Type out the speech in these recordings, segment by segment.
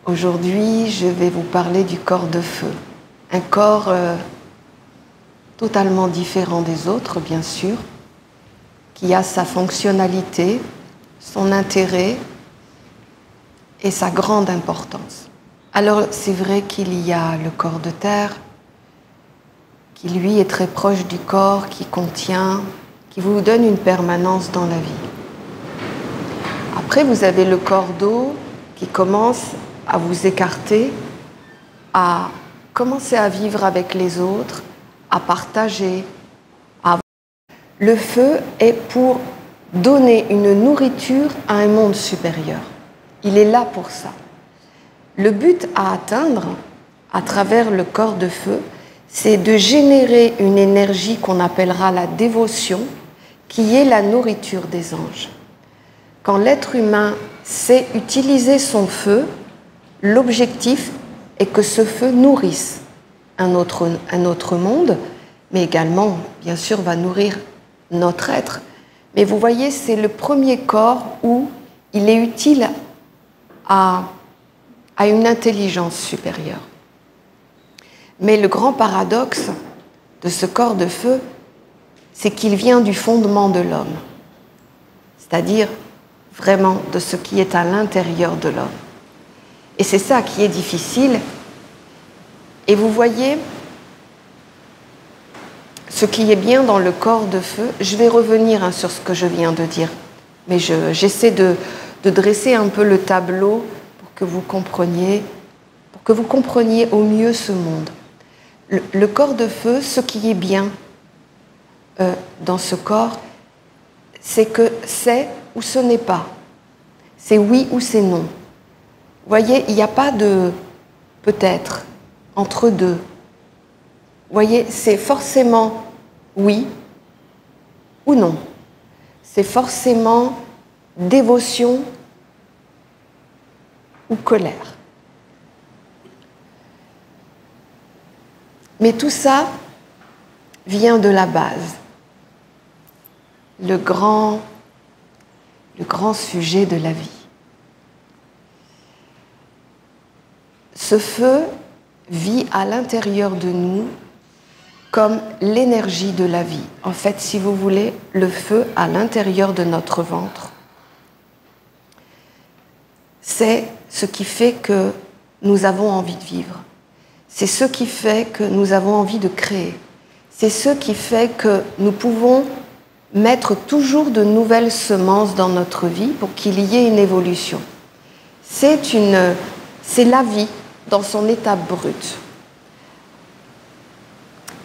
Aujourd'hui, je vais vous parler du corps de feu. Un corps totalement différent des autres, bien sûr, qui a sa fonctionnalité, son intérêt et sa grande importance. Alors, c'est vrai qu'il y a le corps de terre, qui lui est très proche du corps, qui contient, qui vous donne une permanence dans la vie. Après, vous avez le corps d'eau qui commence à vous écarter, à commencer à vivre avec les autres, à partager. Le feu est pour donner une nourriture à un monde supérieur. Il est là pour ça. Le but à atteindre à travers le corps de feu, c'est de générer une énergie qu'on appellera la dévotion, qui est la nourriture des anges. Quand l'être humain sait utiliser son feu, l'objectif est que ce feu nourrisse un autre monde, mais également, bien sûr, va nourrir notre être. Mais vous voyez, c'est le premier corps où il est utile à une intelligence supérieure. Mais le grand paradoxe de ce corps de feu, c'est qu'il vient du fondement de l'homme, c'est-à-dire vraiment de ce qui est à l'intérieur de l'homme. Et c'est ça qui est difficile. Et vous voyez, ce qui est bien dans le corps de feu, je vais revenir sur ce que je viens de dire, mais j'essaie de dresser un peu le tableau pour que vous compreniez au mieux ce monde. Le corps de feu, ce qui est bien dans ce corps, c'est que c'est ou ce n'est pas. C'est oui ou c'est non. Vous voyez, il n'y a pas de peut-être entre deux. Vous voyez, c'est forcément oui ou non. C'est forcément dévotion ou colère. Mais tout ça vient de la base. Le grand sujet de la vie. Ce feu vit à l'intérieur de nous comme l'énergie de la vie. En fait, si vous voulez, le feu à l'intérieur de notre ventre, c'est ce qui fait que nous avons envie de vivre. C'est ce qui fait que nous avons envie de créer. C'est ce qui fait que nous pouvons mettre toujours de nouvelles semences dans notre vie pour qu'il y ait une évolution. C'est la vie dans son état brut.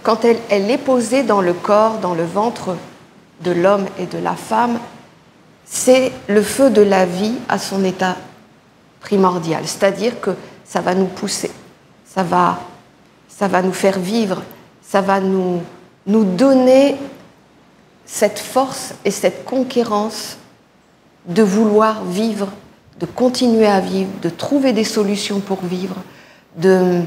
Quand elle est posée dans le corps, dans le ventre de l'homme et de la femme, c'est le feu de la vie à son état primordial. C'est-à-dire que ça va nous pousser, ça va nous faire vivre, ça va nous donner cette force et cette conquérance de vouloir vivre, de continuer à vivre, de trouver des solutions pour vivre, vous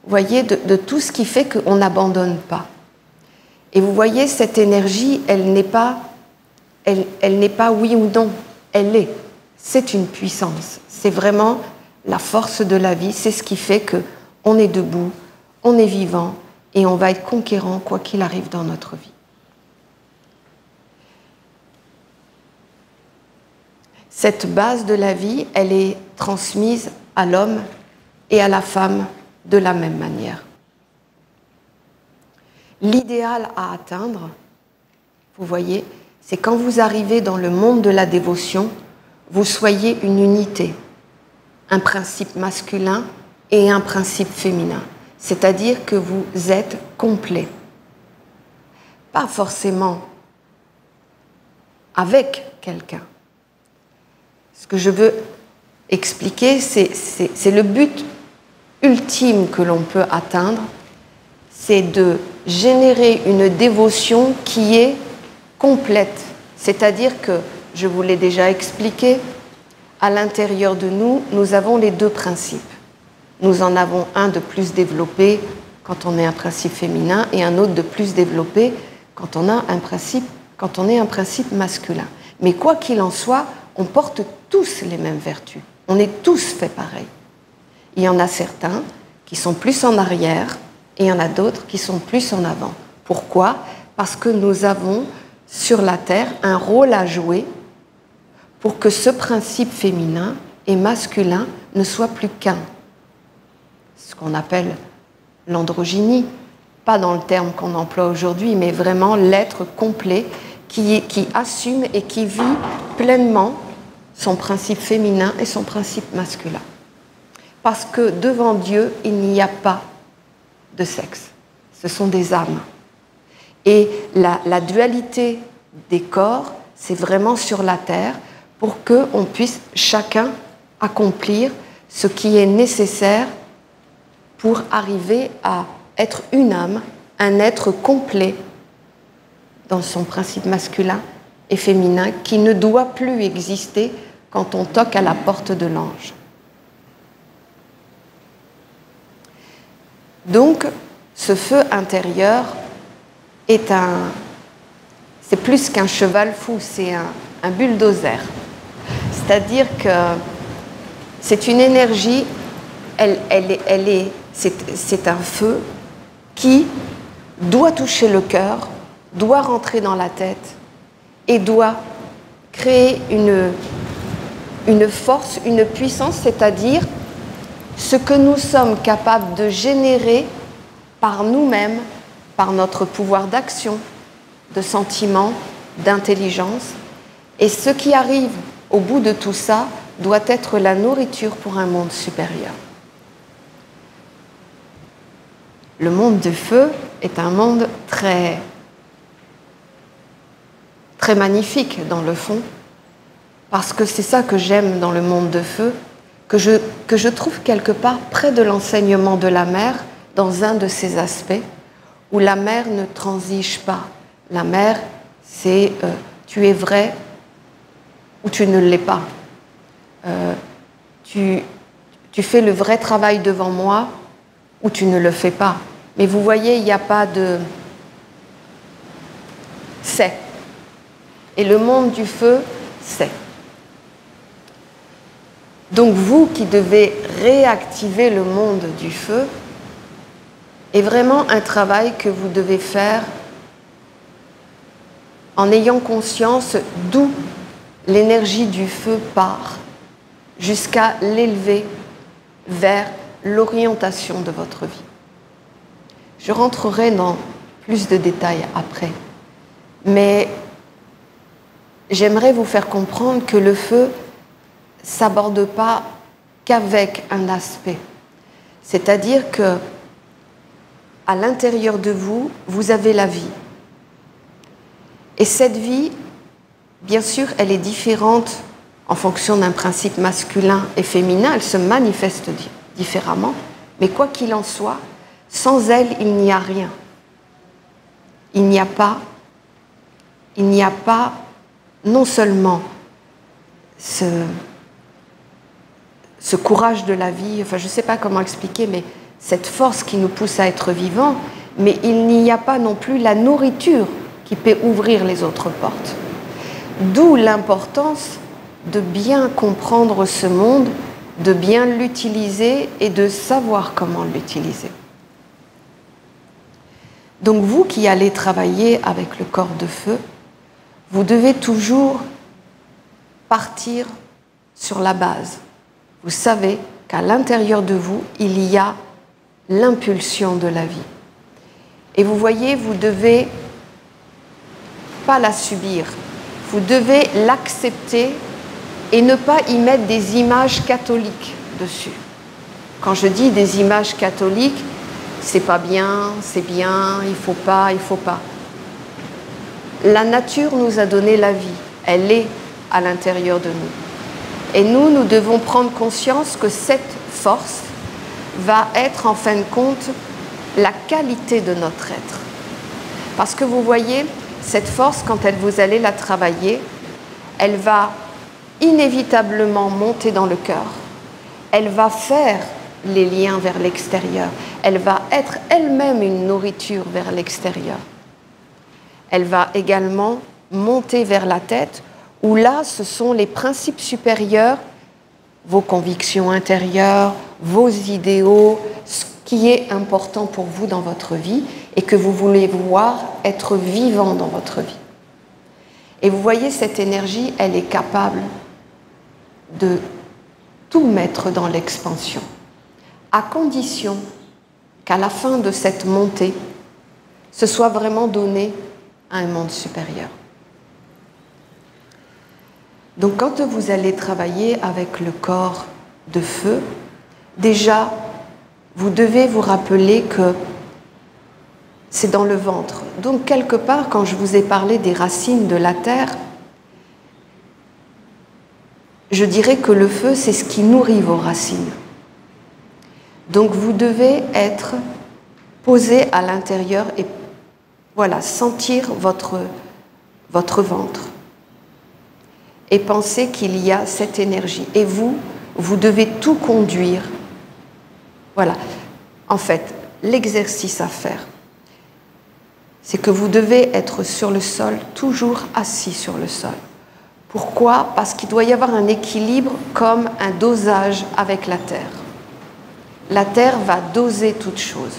voyez, de tout ce qui fait qu'on n'abandonne pas. Et vous voyez, cette énergie, elle n'est pas oui ou non, c'est une puissance. C'est vraiment la force de la vie, c'est ce qui fait qu'on est debout, on est vivant et on va être conquérant quoi qu'il arrive dans notre vie. Cette base de la vie, elle est transmise à l'homme et à la femme de la même manière. L'idéal à atteindre, vous voyez, c'est quand vous arrivez dans le monde de la dévotion, vous soyez une unité, un principe masculin et un principe féminin. C'est-à-dire que vous êtes complet. Pas forcément avec quelqu'un. Ce que je veux expliquer, c'est le but ultime que l'on peut atteindre, c'est de générer une dévotion qui est complète. C'est-à-dire que, je vous l'ai déjà expliqué, à l'intérieur de nous, nous avons les deux principes. Nous en avons un de plus développé quand on est un principe féminin et un autre de plus développé quand on est un principe masculin. Mais quoi qu'il en soit, on porte tous les mêmes vertus. On est tous faits pareil. Il y en a certains qui sont plus en arrière et il y en a d'autres qui sont plus en avant. Pourquoi? Parce que nous avons sur la Terre un rôle à jouer pour que ce principe féminin et masculin ne soit plus qu'un. Ce qu'on appelle l'androgynie, pas dans le terme qu'on emploie aujourd'hui, mais vraiment l'être complet qui assume et qui vit pleinement son principe féminin et son principe masculin. Parce que devant Dieu, il n'y a pas de sexe. Ce sont des âmes. Et la dualité des corps, c'est vraiment sur la terre pour qu'on puisse chacun accomplir ce qui est nécessaire pour arriver à être une âme, un être complet dans son principe masculin et féminin qui ne doit plus exister quand on toque à la porte de l'ange. Donc, ce feu intérieur c'est plus qu'un cheval fou, c'est un bulldozer. C'est-à-dire que c'est une énergie, c'est un feu qui doit toucher le cœur, doit rentrer dans la tête et doit créer une force, une puissance, c'est-à-dire ce que nous sommes capables de générer par nous-mêmes, par notre pouvoir d'action, de sentiment, d'intelligence. Et ce qui arrive au bout de tout ça doit être la nourriture pour un monde supérieur. Le monde du feu est un monde très, très magnifique dans le fond, parce que c'est ça que j'aime dans le monde de feu, que je trouve quelque part près de l'enseignement de la mère, dans un de ses aspects, où la mère ne transige pas. La mère, c'est tu es vrai ou tu ne l'es pas. Tu fais le vrai travail devant moi ou tu ne le fais pas. Mais vous voyez, il n'y a pas de c'est. Et le monde du feu, c'est. Donc vous qui devez réactiver le monde du feu, est vraiment un travail que vous devez faire en ayant conscience d'où l'énergie du feu part, jusqu'à l'élever vers l'orientation de votre vie. Je rentrerai dans plus de détails après, mais j'aimerais vous faire comprendre que le feu ne s'aborde pas qu'avec un aspect. C'est-à-dire que à l'intérieur de vous, vous avez la vie. Et cette vie, bien sûr, elle est différente en fonction d'un principe masculin et féminin, elle se manifeste différemment, mais quoi qu'il en soit, sans elle, il n'y a rien. Il n'y a pas non seulement ce courage de la vie, enfin je ne sais pas comment expliquer, mais cette force qui nous pousse à être vivants, mais il n'y a pas non plus la nourriture qui peut ouvrir les autres portes. D'où l'importance de bien comprendre ce monde, de bien l'utiliser et de savoir comment l'utiliser. Donc vous qui allez travailler avec le corps de feu, vous devez toujours partir sur la base. Vous savez qu'à l'intérieur de vous, il y a l'impulsion de la vie. Et vous voyez, vous ne devez pas la subir. Vous devez l'accepter et ne pas y mettre des images catholiques dessus. Quand je dis des images catholiques, c'est pas bien, c'est bien, il faut pas, il faut pas. La nature nous a donné la vie. Elle est à l'intérieur de nous. Et nous devons prendre conscience que cette force va être en fin de compte la qualité de notre être. Parce que vous voyez, cette force, quand vous allez la travailler, elle va inévitablement monter dans le cœur. Elle va faire les liens vers l'extérieur. Elle va être elle-même une nourriture vers l'extérieur. Elle va également monter vers la tête, où là, ce sont les principes supérieurs, vos convictions intérieures, vos idéaux, ce qui est important pour vous dans votre vie et que vous voulez voir être vivant dans votre vie. Et vous voyez, cette énergie, elle est capable de tout mettre dans l'expansion, à condition qu'à la fin de cette montée, ce soit vraiment donné à un monde supérieur. Donc quand vous allez travailler avec le corps de feu, déjà, vous devez vous rappeler que c'est dans le ventre. Donc quelque part, quand je vous ai parlé des racines de la terre, je dirais que le feu, c'est ce qui nourrit vos racines. Donc vous devez être posé à l'intérieur et voilà, sentir votre ventre et penser qu'il y a cette énergie. Et vous devez tout conduire. Voilà. En fait, l'exercice à faire, c'est que vous devez être sur le sol, toujours assis sur le sol. Pourquoi? Parce qu'il doit y avoir un équilibre comme un dosage avec la terre. La terre va doser toute chose.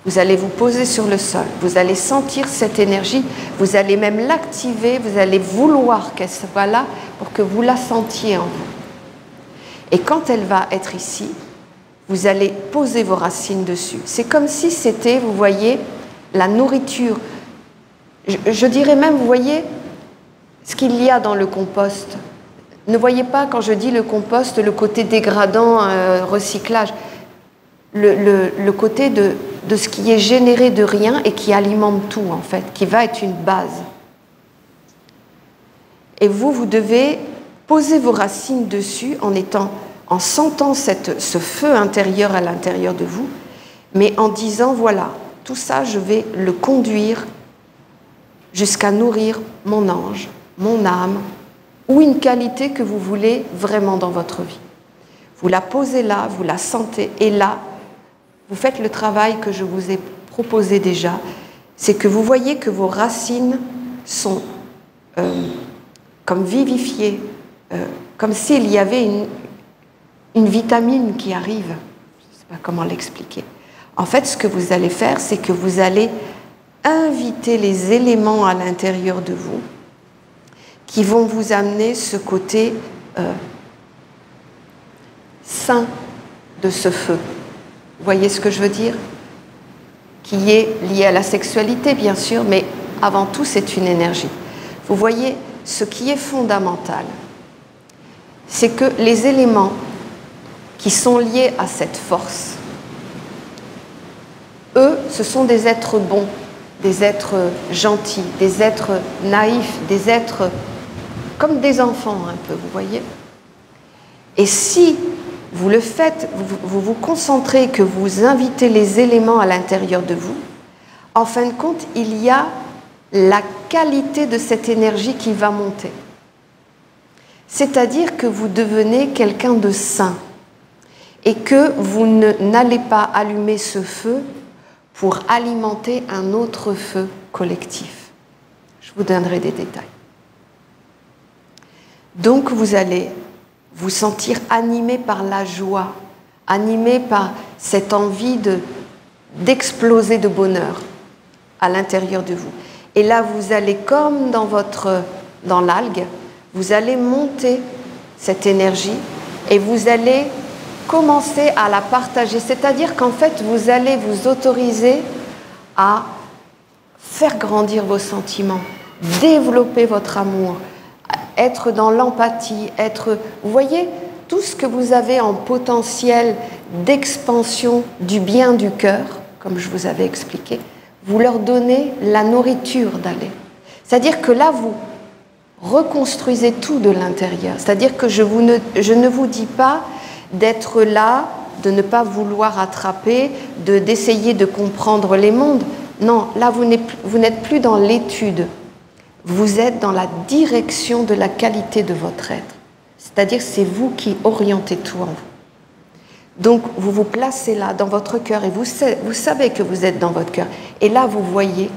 Vous allez vous poser sur le sol, vous allez sentir cette énergie, vous allez même l'activer, vous allez vouloir qu'elle soit là pour que vous la sentiez en vous. Et quand elle va être ici, vous allez poser vos racines dessus. C'est comme si c'était, vous voyez, la nourriture. Je dirais même, vous voyez, ce qu'il y a dans le compost. Ne voyez pas, quand je dis le compost, le côté dégradant, recyclage, le côté de ce qui est généré de rien et qui alimente tout, en fait, qui va être une base. Et vous devez poser vos racines dessus en sentant ce feu intérieur à l'intérieur de vous, mais en disant, voilà, tout ça, je vais le conduire jusqu'à nourrir mon ange, mon âme, ou une qualité que vous voulez vraiment dans votre vie. Vous la posez là, vous la sentez, et là, vous faites le travail que je vous ai proposé déjà, c'est que vous voyez que vos racines sont comme vivifiées, comme s'il y avait une vitamine qui arrive. Je ne sais pas comment l'expliquer. En fait, ce que vous allez faire, c'est que vous allez inviter les éléments à l'intérieur de vous qui vont vous amener ce côté sain de ce feu. Vous voyez ce que je veux dire? Qui est lié à la sexualité, bien sûr, mais avant tout, c'est une énergie. Vous voyez, ce qui est fondamental, c'est que les éléments qui sont liés à cette force, eux, ce sont des êtres bons, des êtres gentils, des êtres naïfs, des êtres comme des enfants un peu, vous voyez? Et si vous le faites, vous vous concentrez, que vous invitez les éléments à l'intérieur de vous, en fin de compte, il y a la qualité de cette énergie qui va monter. C'est-à-dire que vous devenez quelqu'un de sain et que vous n'allez pas allumer ce feu pour alimenter un autre feu collectif. Je vous donnerai des détails. Donc vous allez vous sentir animé par la joie, animé par cette envie d'exploser de bonheur à l'intérieur de vous. Et là, vous allez, comme dans l'algue, vous allez monter cette énergie et vous allez commencer à la partager. C'est-à-dire qu'en fait, vous allez vous autoriser à faire grandir vos sentiments, développer votre amour, être dans l'empathie, vous voyez, tout ce que vous avez en potentiel d'expansion du bien du cœur, comme je vous avais expliqué, vous leur donnez la nourriture d'aller. C'est-à-dire que là, vous reconstruisez tout de l'intérieur. C'est-à-dire que je ne vous dis pas d'être là, de ne pas vouloir attraper, d'essayer de comprendre les mondes. Non, là, vous n'êtes plus dans l'étude. Vous êtes dans la direction de la qualité de votre être. C'est-à-dire c'est vous qui orientez tout en vous. Donc, vous vous placez là, dans votre cœur, et vous savez que vous êtes dans votre cœur. Et là, vous voyez,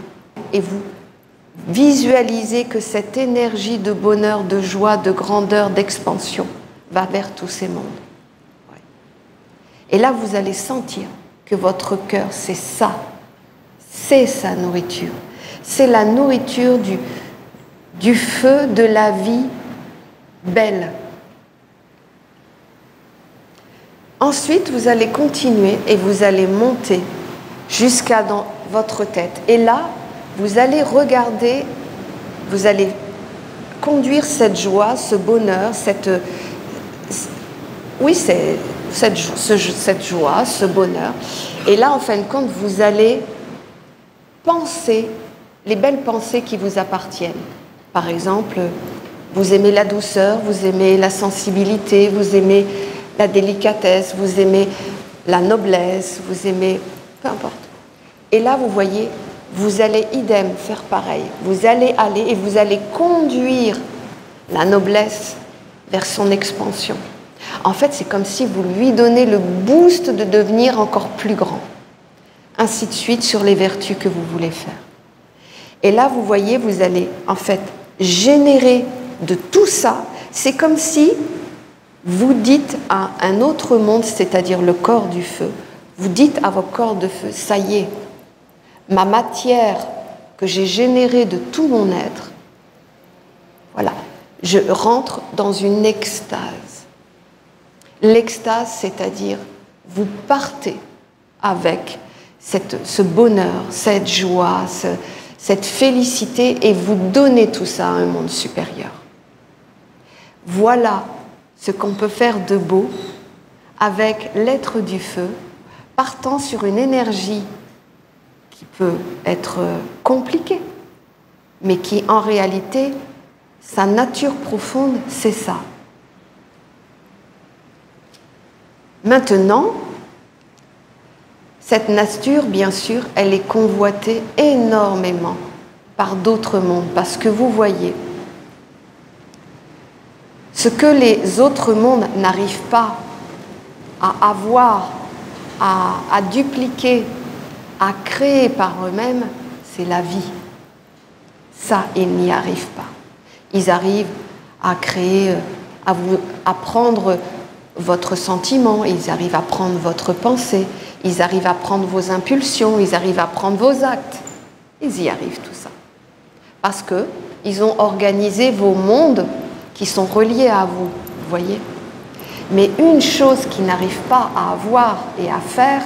et vous visualisez que cette énergie de bonheur, de joie, de grandeur, d'expansion va vers tous ces mondes. Ouais. Et là, vous allez sentir que votre cœur, c'est ça. C'est sa nourriture. C'est la nourriture du feu de la vie belle. Ensuite, vous allez continuer et vous allez monter jusqu'à dans votre tête. Et là, vous allez regarder, vous allez conduire cette joie, ce bonheur, cette joie, ce bonheur. Et là, en fin de compte, vous allez penser les belles pensées qui vous appartiennent. Par exemple, vous aimez la douceur, vous aimez la sensibilité, vous aimez la délicatesse, vous aimez la noblesse, vous aimez... peu importe. Et là, vous voyez, vous allez idem faire pareil. Vous allez aller et vous allez conduire la noblesse vers son expansion. En fait, c'est comme si vous lui donnez le boost de devenir encore plus grand. Ainsi de suite sur les vertus que vous voulez faire. Et là, vous voyez, vous allez en fait générer de tout ça. C'est comme si vous dites à un autre monde, c'est-à-dire le corps du feu, vous dites à vos corps de feu, ça y est, ma matière que j'ai générée de tout mon être, voilà, je rentre dans une extase. L'extase, c'est-à-dire, vous partez avec ce bonheur, cette joie, cette félicité, et vous donnez tout ça à un monde supérieur. Voilà ce qu'on peut faire de beau avec l'être du feu, partant sur une énergie qui peut être compliquée, mais qui en réalité, sa nature profonde, c'est ça. Maintenant, cette nature, bien sûr, elle est convoitée énormément par d'autres mondes, parce que vous voyez, ce que les autres mondes n'arrivent pas à avoir, à dupliquer, à créer par eux-mêmes, c'est la vie. Ça, ils n'y arrivent pas. Ils arrivent à créer, à prendre votre sentiment, ils arrivent à prendre votre pensée, ils arrivent à prendre vos impulsions, ils arrivent à prendre vos actes. Ils y arrivent tout ça. Parce qu'ils ont organisé vos mondes qui sont reliés à vous, vous voyez. Mais une chose qu'ils n'arrivent pas à avoir et à faire,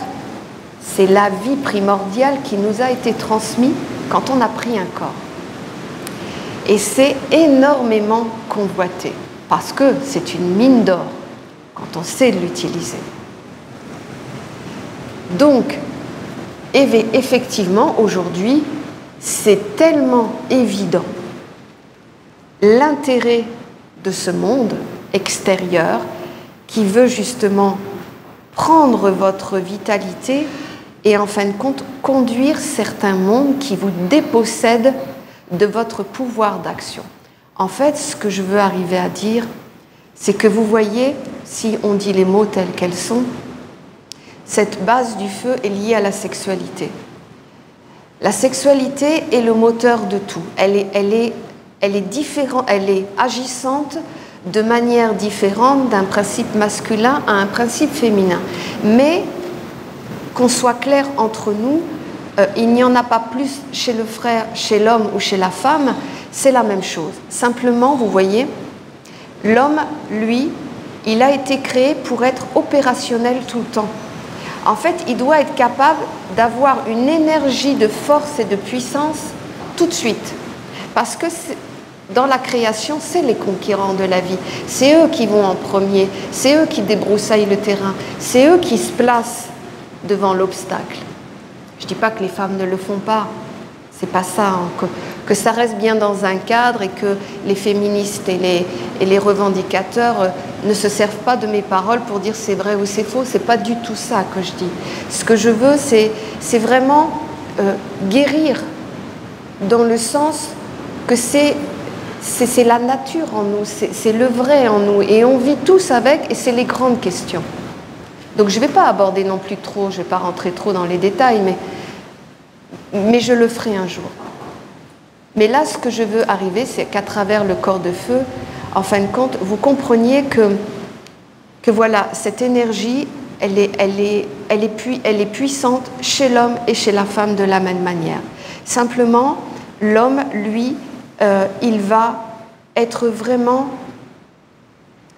c'est la vie primordiale qui nous a été transmise quand on a pris un corps. Et c'est énormément convoité, parce que c'est une mine d'or quand on sait l'utiliser. Donc, effectivement, aujourd'hui, c'est tellement évident l'intérêt de ce monde extérieur qui veut justement prendre votre vitalité et en fin de compte conduire certains mondes qui vous dépossèdent de votre pouvoir d'action. En fait, ce que je veux arriver à dire, c'est que vous voyez, si on dit les mots tels qu'elles sont, cette base du feu est liée à la sexualité. La sexualité est le moteur de tout. Elle est différente, elle est agissante de manière différente d'un principe masculin à un principe féminin. Mais, qu'on soit clair entre nous, il n'y en a pas plus chez le frère, chez l'homme ou chez la femme, c'est la même chose. Simplement, vous voyez, l'homme, lui, il a été créé pour être opérationnel tout le temps. En fait, il doit être capable d'avoir une énergie de force et de puissance tout de suite. Parce que dans la création, c'est les conquérants de la vie. C'est eux qui vont en premier, c'est eux qui débroussaillent le terrain, c'est eux qui se placent devant l'obstacle. Je ne dis pas que les femmes ne le font pas, c'est pas ça, hein, que ça reste bien dans un cadre et que les féministes et les revendicateurs ne se servent pas de mes paroles pour dire c'est vrai ou c'est faux, c'est pas du tout ça que je dis. Ce que je veux, c'est vraiment guérir dans le sens que c'est la nature en nous, c'est le vrai en nous et on vit tous avec et c'est les grandes questions. Donc je ne vais pas aborder non plus trop, je ne vais pas rentrer trop dans les détails, mais je le ferai un jour. Mais là, ce que je veux arriver, c'est qu'à travers le corps de feu, en fin de compte, vous compreniez que voilà, cette énergie, elle est puissante chez l'homme et chez la femme de la même manière. Simplement, l'homme, lui, il va être vraiment...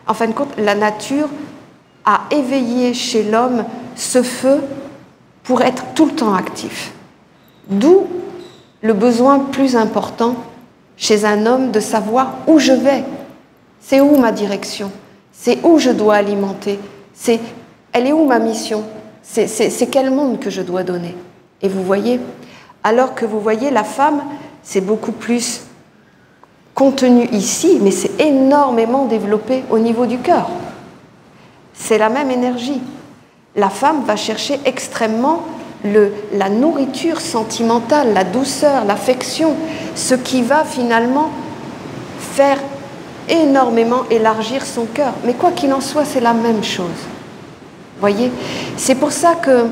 En fin de compte, la nature a éveillé chez l'homme ce feu pour être tout le temps actif. D'où le besoin plus important chez un homme de savoir où je vais. C'est où ma direction? C'est où je dois alimenter? Elle est où ma mission? C'est quel monde que je dois donner? Et vous voyez, alors que vous voyez, la femme, c'est beaucoup plus contenu ici, mais c'est énormément développé au niveau du cœur. C'est la même énergie. La femme va chercher extrêmement la nourriture sentimentale, la douceur, l'affection, ce qui va finalement faire énormément élargir son cœur. Mais quoi qu'il en soit, c'est la même chose. Voyez, c'est pour ça que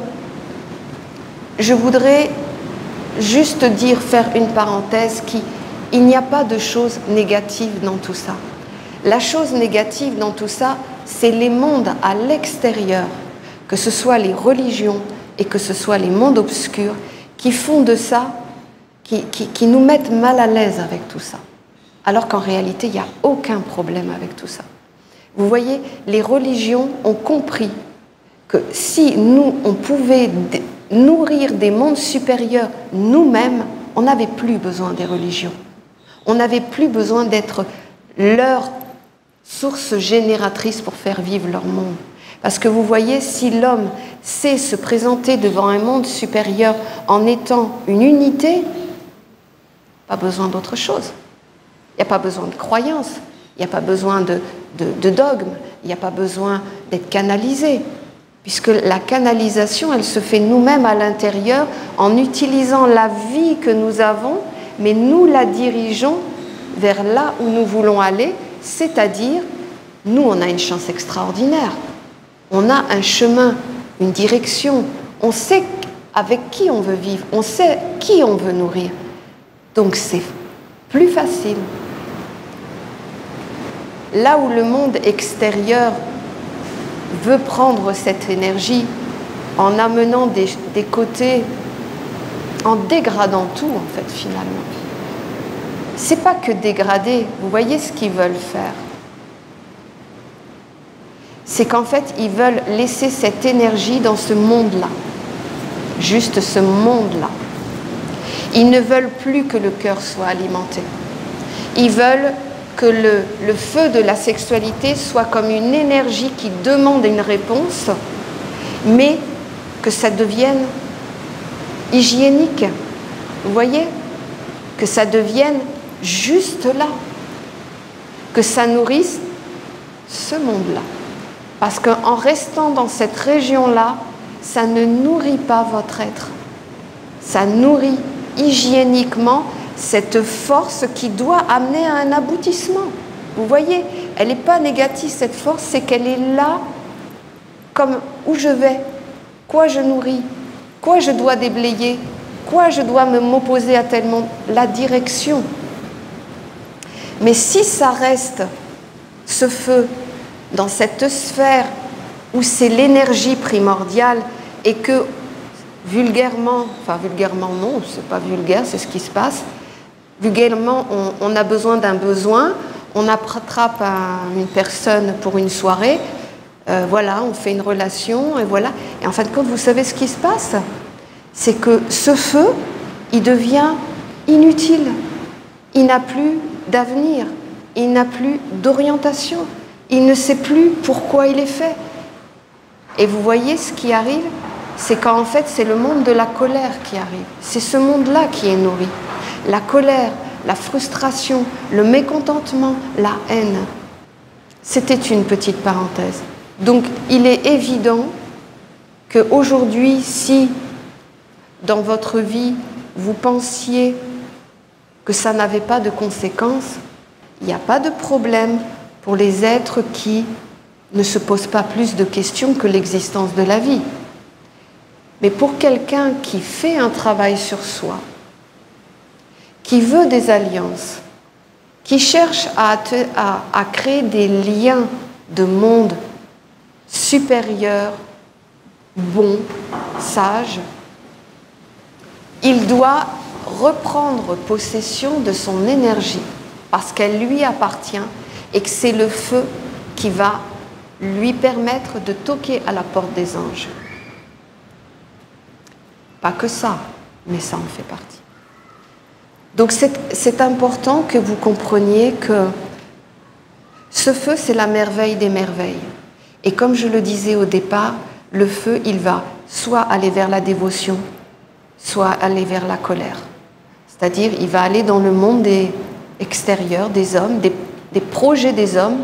je voudrais juste faire une parenthèse il n'y a pas de chose négative dans tout ça. La chose négative dans tout ça, c'est les mondes à l'extérieur, que ce soit les religions et que ce soit les mondes obscurs, qui font de ça, qui nous mettent mal à l'aise avec tout ça. Alors qu'en réalité, il n'y a aucun problème avec tout ça. Vous voyez, les religions ont compris que si nous, on pouvait nourrir des mondes supérieurs nous-mêmes, on n'avait plus besoin des religions. On n'avait plus besoin d'être leur source génératrice pour faire vivre leur monde. Parce que vous voyez, si l'homme sait se présenter devant un monde supérieur en étant une unité, pas besoin d'autre chose. Il n'y a pas besoin de croyance, il n'y a pas besoin de dogme, il n'y a pas besoin d'être canalisé. Puisque la canalisation, elle se fait nous-mêmes à l'intérieur en utilisant la vie que nous avons, mais nous la dirigeons vers là où nous voulons aller, c'est-à-dire, nous, on a une chance extraordinaire. On a un chemin, une direction. On sait avec qui on veut vivre, on sait qui on veut nourrir. Donc c'est plus facile. Là où le monde extérieur veut prendre cette énergie en amenant des côtés, en dégradant tout en fait finalement. C'est pas que dégrader, vous voyez ce qu'ils veulent faire. C'est qu'en fait ils veulent laisser cette énergie dans ce monde-là, juste ce monde-là. Ils ne veulent plus que le cœur soit alimenté. Ils veulent que le feu de la sexualité soit comme une énergie qui demande une réponse, mais que ça devienne hygiénique. Vous voyez? Que ça devienne juste là. Que ça nourrisse ce monde-là. Parce qu'en restant dans cette région-là, ça ne nourrit pas votre être. Ça nourrit hygiéniquement cette force qui doit amener à un aboutissement. Vous voyez, elle n'est pas négative cette force, c'est qu'elle est là comme où je vais, quoi je nourris, quoi je dois déblayer, quoi je dois m'opposer à tel monde, la direction. Mais si ça reste, ce feu, dans cette sphère où c'est l'énergie primordiale et que vulgairement, enfin vulgairement non, c'est pas vulgaire, c'est ce qui se passe, vulgairement on a besoin d'un besoin, on attrape une personne pour une soirée, voilà, on fait une relation, et voilà. Et en fin de compte, vous savez ce qui se passe? C'est que ce feu, il devient inutile. Il n'a plus d'avenir, il n'a plus d'orientation, il ne sait plus pourquoi il est fait. Et vous voyez ce qui arrive? C'est qu'en fait, c'est le monde de la colère qui arrive. C'est ce monde-là qui est nourri. La colère, la frustration, le mécontentement, la haine. C'était une petite parenthèse. Donc, il est évident qu'aujourd'hui, si dans votre vie, vous pensiez que ça n'avait pas de conséquences, il n'y a pas de problème pour les êtres qui ne se posent pas plus de questions que l'existence de la vie. Mais pour quelqu'un qui fait un travail sur soi, qui veut des alliances, qui cherche à créer des liens de monde supérieurs bon, sage, il doit reprendre possession de son énergie parce qu'elle lui appartient et que c'est le feu qui va lui permettre de toquer à la porte des anges. Pas que ça, mais ça en fait partie. Donc c'est important que vous compreniez que ce feu, c'est la merveille des merveilles. Et comme je le disais au départ, le feu, il va soit aller vers la dévotion, soit aller vers la colère. C'est-à-dire, il va aller dans le monde extérieur des hommes, des projets des hommes,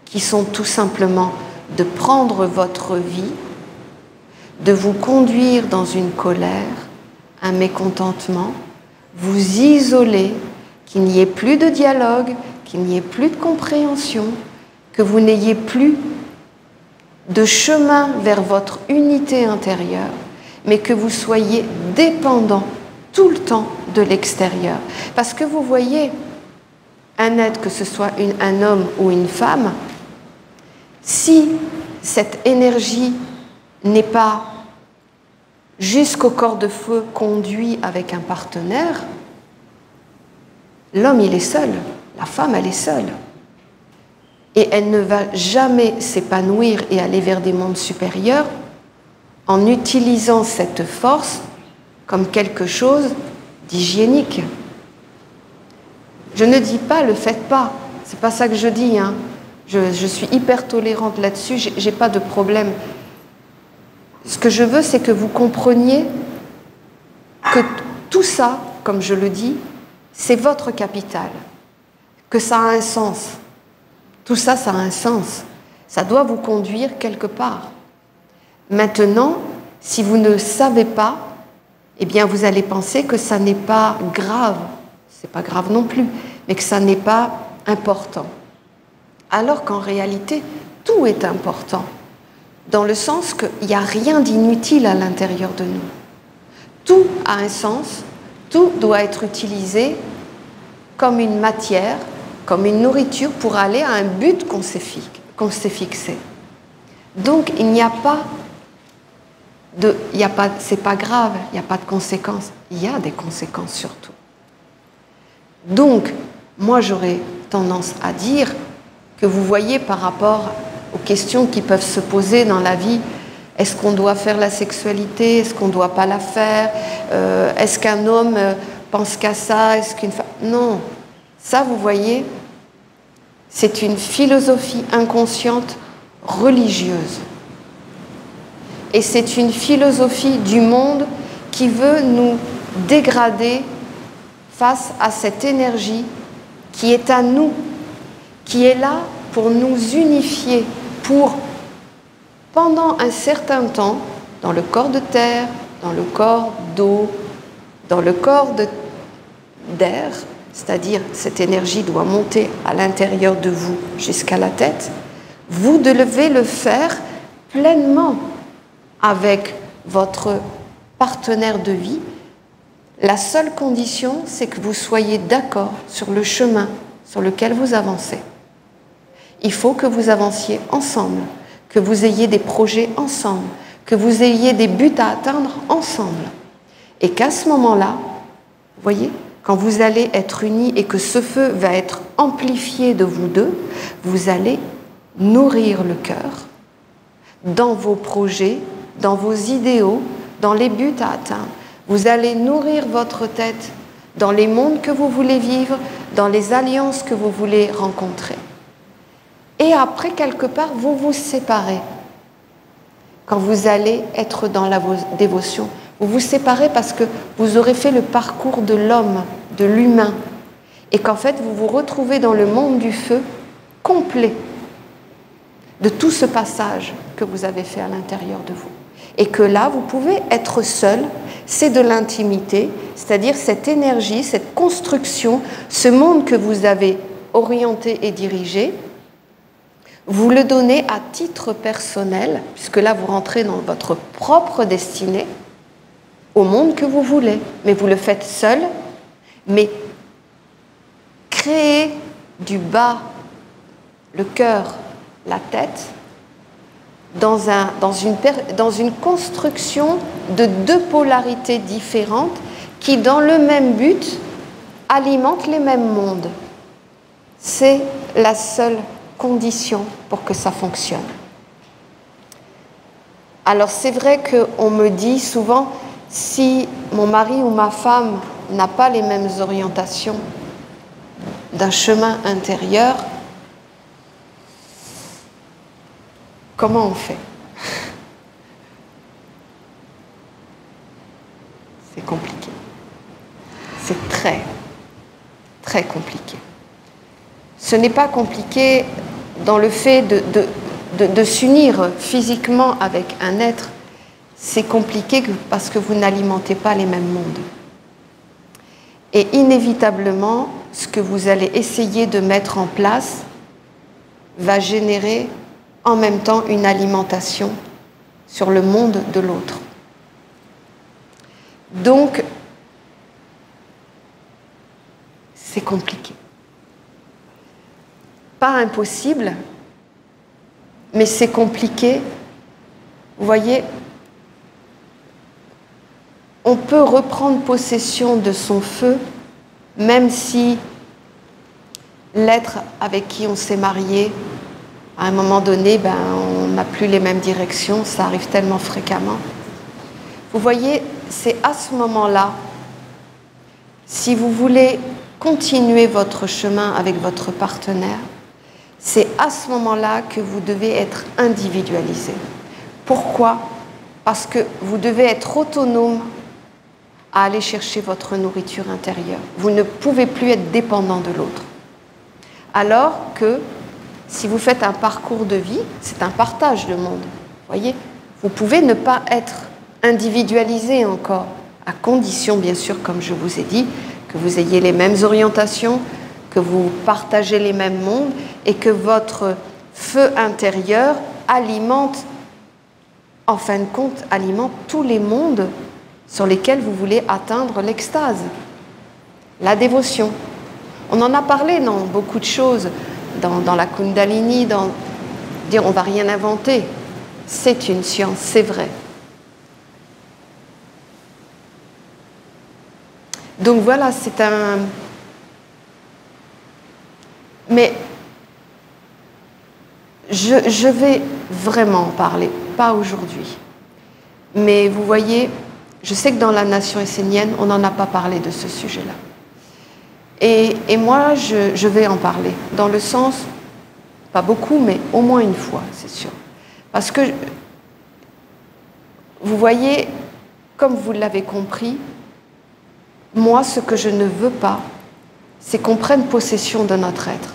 qui sont tout simplement de prendre votre vie, de vous conduire dans une colère, un mécontentement, vous isoler, qu'il n'y ait plus de dialogue, qu'il n'y ait plus de compréhension, que vous n'ayez plus de chemin vers votre unité intérieure, mais que vous soyez dépendant tout le temps de l'extérieur. Parce que vous voyez, un être, que ce soit un homme ou une femme, si cette énergie n'est pas jusqu'au corps de feu conduit avec un partenaire, l'homme il est seul, la femme elle est seule. Et elle ne va jamais s'épanouir et aller vers des mondes supérieurs en utilisant cette force comme quelque chose d'hygiénique. Je ne dis pas le faites pas, c'est pas ça que je dis, hein. Je suis hyper tolérante là-dessus, j'ai pas de problème. Ce que je veux, c'est que vous compreniez que tout ça, comme je le dis, c'est votre capital, que ça a un sens. Tout ça, ça a un sens. Ça doit vous conduire quelque part. Maintenant, si vous ne savez pas, eh bien, vous allez penser que ça n'est pas grave. C'est pas grave non plus, mais que ça n'est pas important. Alors qu'en réalité, tout est important, dans le sens qu'il n'y a rien d'inutile à l'intérieur de nous. Tout a un sens, tout doit être utilisé comme une matière, comme une nourriture pour aller à un but qu'on s'est fixé. Donc il n'y a pas c'est pas grave, il n'y a pas de conséquences. Il y a des conséquences surtout. Donc, moi j'aurais tendance à dire que vous voyez par rapport aux questions qui peuvent se poser dans la vie, est-ce qu'on doit faire la sexualité, est-ce qu'on ne doit pas la faire, est-ce qu'un homme pense qu'à ça, est-ce qu'une femme... Non, ça vous voyez, c'est une philosophie inconsciente religieuse. Et c'est une philosophie du monde qui veut nous dégrader face à cette énergie qui est à nous, qui est là pour nous unifier, pour, pendant un certain temps, dans le corps de terre, dans le corps d'eau, dans le corps d'air, c'est-à-dire cette énergie doit monter à l'intérieur de vous jusqu'à la tête, vous devez le faire pleinement avec votre partenaire de vie. La seule condition, c'est que vous soyez d'accord sur le chemin sur lequel vous avancez. Il faut que vous avanciez ensemble, que vous ayez des projets ensemble, que vous ayez des buts à atteindre ensemble. Et qu'à ce moment-là, vous voyez, quand vous allez être unis et que ce feu va être amplifié de vous deux, vous allez nourrir le cœur dans vos projets, dans vos idéaux, dans les buts à atteindre. Vous allez nourrir votre tête dans les mondes que vous voulez vivre, dans les alliances que vous voulez rencontrer. Et après, quelque part, vous vous séparez. Quand vous allez être dans la dévotion, vous vous séparez parce que vous aurez fait le parcours de l'homme, de l'humain, et qu'en fait, vous vous retrouvez dans le monde du feu complet de tout ce passage que vous avez fait à l'intérieur de vous. Et que là, vous pouvez être seul, c'est de l'intimité, c'est-à-dire cette énergie, cette construction, ce monde que vous avez orienté et dirigé, vous le donnez à titre personnel, puisque là, vous rentrez dans votre propre destinée, au monde que vous voulez. Mais vous le faites seul, mais créez du bas le cœur, la tête, dans une construction de deux polarités différentes qui, dans le même but, alimentent les mêmes mondes. C'est la seule condition pour que ça fonctionne. Alors c'est vrai qu'on me dit souvent, si mon mari ou ma femme n'a pas les mêmes orientations d'un chemin intérieur, comment on fait? C'est compliqué. C'est très, très compliqué. Ce n'est pas compliqué dans le fait de s'unir physiquement avec un être. C'est compliqué parce que vous n'alimentez pas les mêmes mondes. Et inévitablement, ce que vous allez essayer de mettre en place va générer en même temps une alimentation sur le monde de l'autre. Donc, c'est compliqué. Pas impossible, mais c'est compliqué. Vous voyez, on peut reprendre possession de son feu, même si l'être avec qui on s'est marié, à un moment donné, on n'a plus les mêmes directions, ça arrive tellement fréquemment. Vous voyez, c'est à ce moment-là, si vous voulez continuer votre chemin avec votre partenaire, c'est à ce moment-là que vous devez être individualisé. Pourquoi? Parce que vous devez être autonome à aller chercher votre nourriture intérieure. Vous ne pouvez plus être dépendant de l'autre. Alors que si vous faites un parcours de vie, c'est un partage de monde. Voyez, vous pouvez ne pas être individualisé encore, à condition, bien sûr, comme je vous ai dit, que vous ayez les mêmes orientations, que vous partagez les mêmes mondes et que votre feu intérieur alimente, en fin de compte, alimente tous les mondes sur lesquels vous voulez atteindre l'extase, la dévotion. On en a parlé dans beaucoup de choses, dans la Kundalini, dire on ne va rien inventer. C'est une science, c'est vrai. Donc voilà, c'est un... Mais je vais vraiment en parler, pas aujourd'hui. Mais vous voyez, je sais que dans la nation essénienne, on n'en a pas parlé de ce sujet-là. Et moi, je vais en parler, dans le sens, pas beaucoup, mais au moins une fois, c'est sûr. Parce que, vous voyez, comme vous l'avez compris, moi, ce que je ne veux pas, c'est qu'on prenne possession de notre être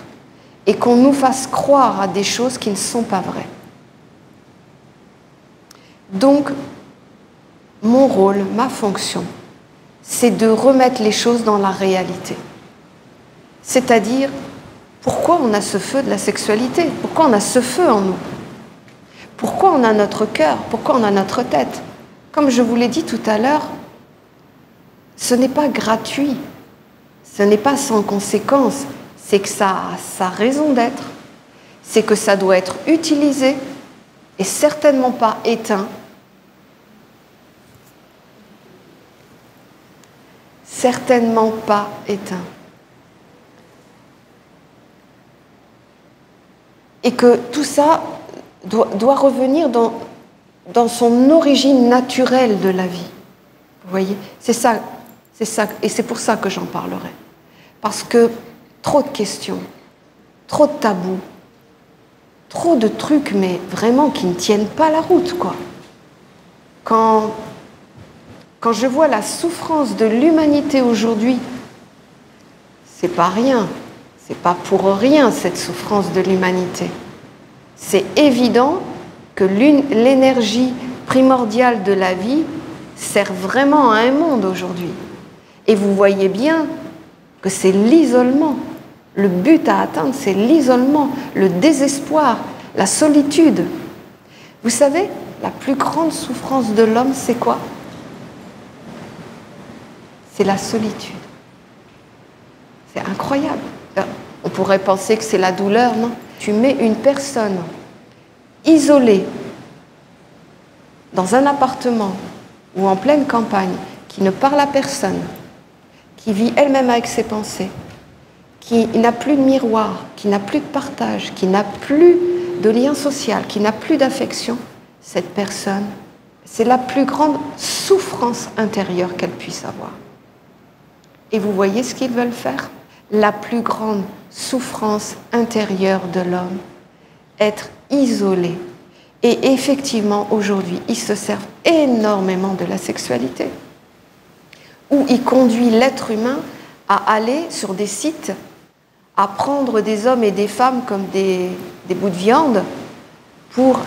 et qu'on nous fasse croire à des choses qui ne sont pas vraies. Donc, mon rôle, ma fonction, c'est de remettre les choses dans la réalité. C'est-à-dire, pourquoi on a ce feu de la sexualité? Pourquoi on a ce feu en nous? Pourquoi on a notre cœur? Pourquoi on a notre tête? Comme je vous l'ai dit tout à l'heure, ce n'est pas gratuit, ce n'est pas sans conséquence, c'est que ça a sa raison d'être, c'est que ça doit être utilisé et certainement pas éteint. Certainement pas éteint. Et que tout ça doit revenir dans son origine naturelle de la vie. Vous voyez, c'est ça, et c'est pour ça que j'en parlerai. Parce que trop de questions, trop de tabous, trop de trucs, mais vraiment qui ne tiennent pas la route, quoi. Quand je vois la souffrance de l'humanité aujourd'hui, c'est pas rien, c'est pas pour rien cette souffrance de l'humanité. C'est évident que l'énergie primordiale de la vie sert vraiment à un monde aujourd'hui. Et vous voyez bien que c'est l'isolement. Le but à atteindre, c'est l'isolement, le désespoir, la solitude. Vous savez, la plus grande souffrance de l'homme, c'est quoi? C'est la solitude. C'est incroyable. On pourrait penser que c'est la douleur, non? Tu mets une personne isolée dans un appartement ou en pleine campagne, qui ne parle à personne, qui vit elle-même avec ses pensées, qui n'a plus de miroir, qui n'a plus de partage, qui n'a plus de lien social, qui n'a plus d'affection, cette personne, c'est la plus grande souffrance intérieure qu'elle puisse avoir. Et vous voyez ce qu'ils veulent faire? La plus grande souffrance intérieure de l'homme, être isolé. Et effectivement, aujourd'hui, ils se servent énormément de la sexualité, où ils conduisent l'être humain à aller sur des sites, à prendre des hommes et des femmes comme des bouts de viande pour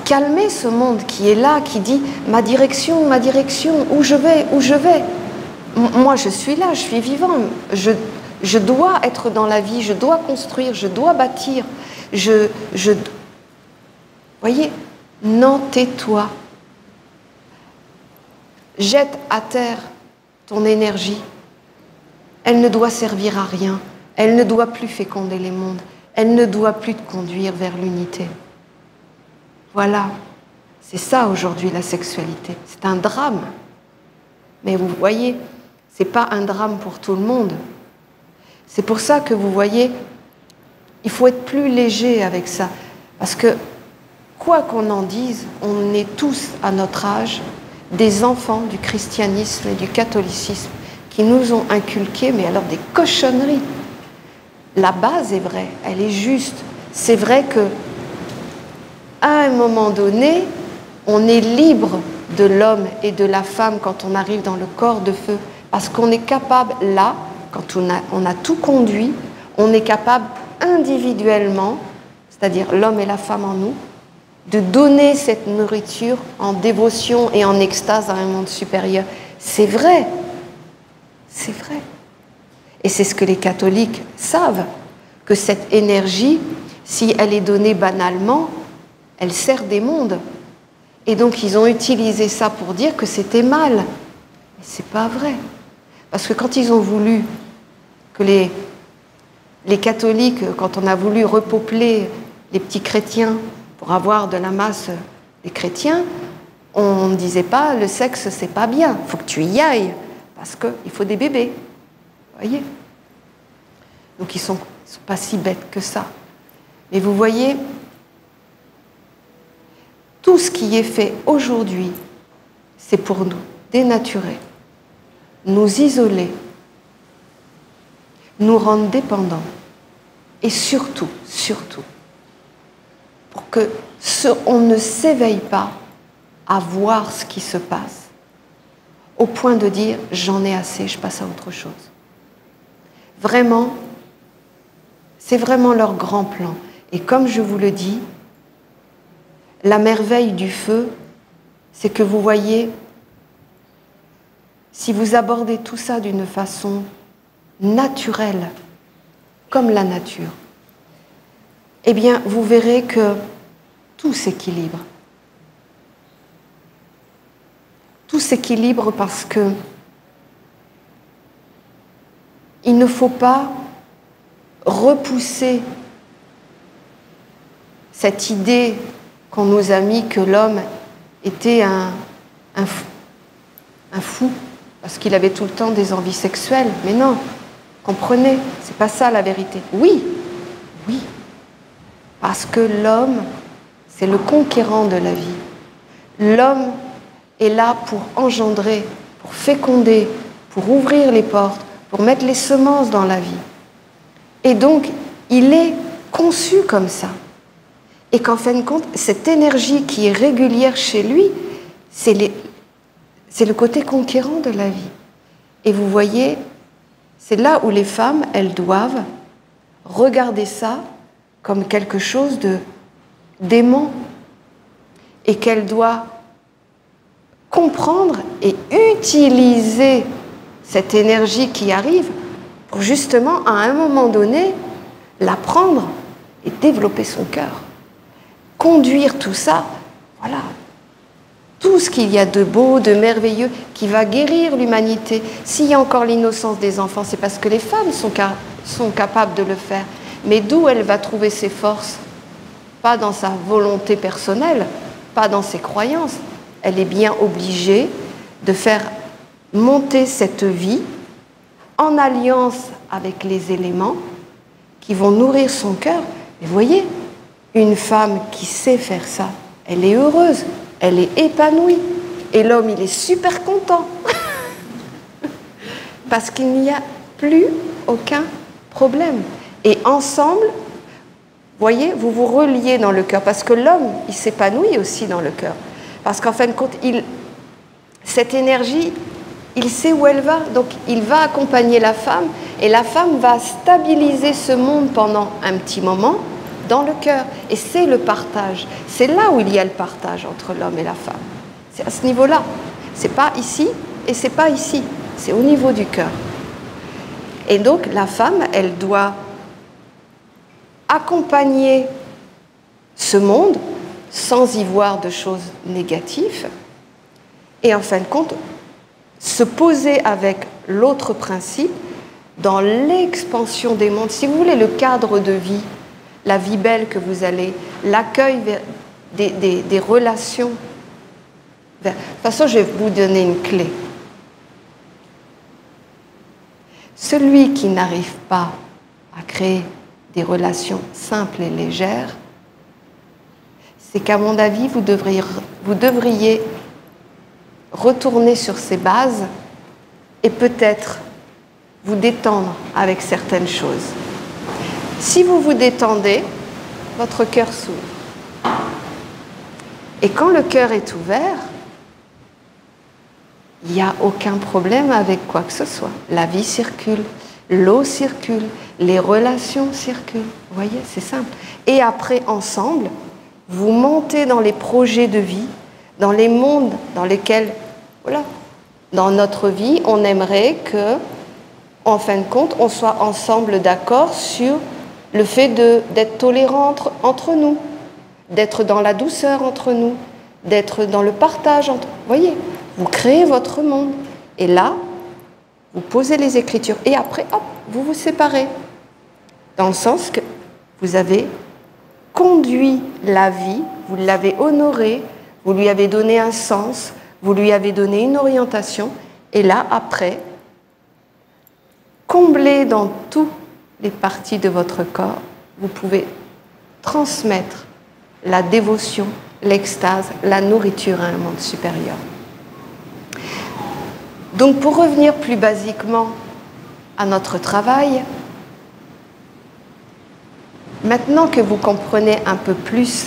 calmer ce monde qui est là, qui dit « ma direction, où je vais, où je vais ?» Moi, je suis là, je suis vivant, je dois être dans la vie, je dois construire, je dois bâtir, voyez, non, tais-toi. Jette à terre ton énergie. Elle ne doit servir à rien. Elle ne doit plus féconder les mondes. Elle ne doit plus te conduire vers l'unité. Voilà. C'est ça aujourd'hui la sexualité. C'est un drame. Mais vous voyez, ce n'est pas un drame pour tout le monde. C'est pour ça que vous voyez, il faut être plus léger avec ça. Parce que, quoi qu'on en dise, on est tous, à notre âge, des enfants du christianisme et du catholicisme qui nous ont inculqué, mais alors des cochonneries. La base est vraie, elle est juste. C'est vrai que, à un moment donné, on est libre de l'homme et de la femme quand on arrive dans le corps de feu, parce qu'on est capable, là, quand on a tout conduit, on est capable individuellement, c'est-à-dire l'homme et la femme en nous, de donner cette nourriture en dévotion et en extase à un monde supérieur. C'est vrai. C'est vrai. Et c'est ce que les catholiques savent, que cette énergie, si elle est donnée banalement, elle sert des mondes. Et donc ils ont utilisé ça pour dire que c'était mal. Mais c'est pas vrai. Parce que quand ils ont voulu que les catholiques, quand on a voulu repeupler les petits chrétiens pour avoir de la masse des chrétiens, on ne disait pas le sexe c'est pas bien, il faut que tu y ailles, parce qu'il faut des bébés. Vous voyez? Donc ils ne sont pas si bêtes que ça. Mais vous voyez, tout ce qui est fait aujourd'hui, c'est pour nous dénaturer, nous isoler, nous rendre dépendants, et surtout, pour qu'on ne s'éveille pas à voir ce qui se passe, au point de dire « j'en ai assez, je passe à autre chose ». Vraiment, c'est vraiment leur grand plan. Et comme je vous le dis, la merveille du feu, c'est que vous voyez, si vous abordez tout ça d'une façon naturelle, comme la nature, eh bien, vous verrez que tout s'équilibre. Tout s'équilibre parce que il ne faut pas repousser cette idée qu'on nous a mis que l'homme était un fou parce qu'il avait tout le temps des envies sexuelles. Mais non, comprenez, c'est pas ça la vérité. Oui, parce que l'homme, c'est le conquérant de la vie. L'homme est là pour engendrer, pour féconder, pour ouvrir les portes, pour mettre les semences dans la vie. Et donc, il est conçu comme ça. Et qu'en fin de compte, cette énergie qui est régulière chez lui, c'est le côté conquérant de la vie. Et vous voyez, c'est là où les femmes, elles doivent regarder ça comme quelque chose d'aimant et qu'elles doivent comprendre et utiliser cette énergie qui arrive pour justement, à un moment donné, la prendre et développer son cœur. Conduire tout ça, voilà, tout ce qu'il y a de beau, de merveilleux, qui va guérir l'humanité. S'il y a encore l'innocence des enfants, c'est parce que les femmes sont capables de le faire. Mais d'où elle va trouver ses forces? Pas dans sa volonté personnelle, pas dans ses croyances, elle est bien obligée de faire monter cette vie en alliance avec les éléments qui vont nourrir son cœur. Et vous voyez, une femme qui sait faire ça, elle est heureuse, elle est épanouie. Et l'homme, il est super content. Parce qu'il n'y a plus aucun problème. Et ensemble, vous voyez, vous vous reliez dans le cœur. Parce que l'homme, il s'épanouit aussi dans le cœur. Parce qu'en fin de compte, cette énergie, il sait où elle va. Donc, il va accompagner la femme. Et la femme va stabiliser ce monde pendant un petit moment dans le cœur. Et c'est le partage. C'est là où il y a le partage entre l'homme et la femme. C'est à ce niveau-là. C'est pas ici et c'est pas ici. C'est au niveau du cœur. Et donc, la femme, elle doit accompagner ce monde sans y voir de choses négatives et en fin de compte, se poser avec l'autre principe dans l'expansion des mondes. Si vous voulez, le cadre de vie, la vie belle que vous allez, l'accueil des relations. De toute façon, je vais vous donner une clé. Celui qui n'arrive pas à créer des relations simples et légères, c'est qu'à mon avis, vous devriez retourner sur ces bases et peut-être vous détendre avec certaines choses. Si vous vous détendez, votre cœur s'ouvre. Et quand le cœur est ouvert, il n'y a aucun problème avec quoi que ce soit. La vie circule, l'eau circule, les relations circulent. Vous voyez, c'est simple. Et après, ensemble, vous montez dans les projets de vie, dans les mondes dans lesquels, voilà, dans notre vie, on aimerait que, en fin de compte, on soit ensemble d'accord sur le fait d'être tolérants entre nous, d'être dans la douceur entre nous, d'être dans le partage entre... Vous voyez, vous créez votre monde. Et là, vous posez les Écritures. Et après, hop, vous vous séparez. Dans le sens que vous avez conduit la vie, vous l'avez honorée, vous lui avez donné un sens, vous lui avez donné une orientation. Et là, après, comblé dans toutes les parties de votre corps, vous pouvez transmettre la dévotion, l'extase, la nourriture à un monde supérieur. Donc, pour revenir plus basiquement à notre travail, maintenant que vous comprenez un peu plus